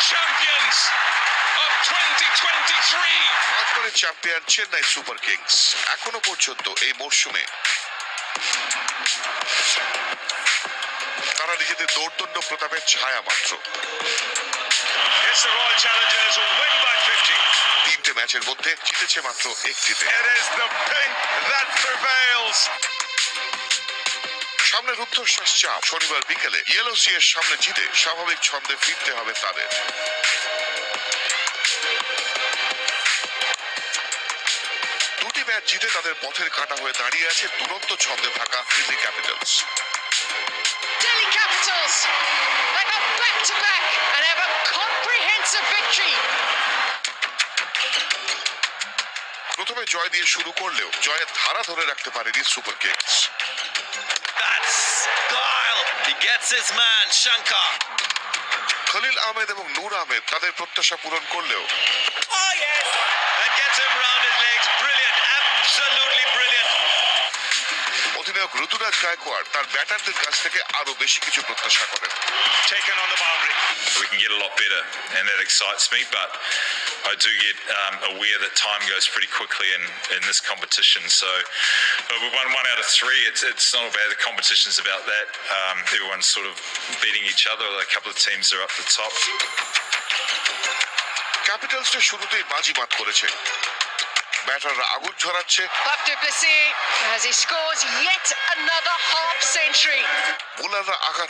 champions of 2023. পাঁচবারের champion Chennai Super Kings এখনো পর্যন্ত এই মরশুমে তারা নিজেদের দৌর্দণ্ড প্রতাপের ছায়া মাত্র। It's the Royal Challengers who win by 50. তিনটে ম্যাচের মধ্যে জিতেছে মাত্র একটিতে। It is the pink that prevails. সামনে রুদ্ধশ্বাস চাপ। শনিবার বিকেলে ইয়েলো সি এর সামনে জিতে স্বাভাবিক ছন্দে ফিরতে হবে তাদের। দুটি ম্যাচ জিতে তাদের পথের কাঁটা হয়ে দাঁড়িয়ে আছে দুরন্ত ছন্দে থাকা Delhi Capitals. Delhi Capitals, they got back-to-back and have a comprehensive victory. প্রথমে জয় দিয়ে শুরু করলেও জয়ের ধারা ধরে রাখতে পারেনি Super Kings. That's Guile. He gets his man, Shankar. Khaleel Ahmed এবং নূর আহমেদ তাদের প্রত্যাশা পূরণ করলেও Oh, yes. And gets him round his legs. Brilliant. Absolutely brilliant. অধিনায়ক ঋতুরাজ গায়কোয়াড় তার ব্যাটারদের কাছ থেকে আরো বেশি কিছু প্রত্যাশা করেন। Taken on the boundary. We can get a lot better, and that excites me. But I do get aware that time goes pretty quickly in this competition. So we won 1 out of 3. It's not about the competition's about that. Everyone's sort of beating each other. A couple of teams are up the top. ক্যাপিটালসটা শুরুতেই বাজিমাত করেছে। ব্যাটাররা আগুন ঝরাচ্ছে, Faf du Plessis as he scores yet another half century. বোলাররা আঘাত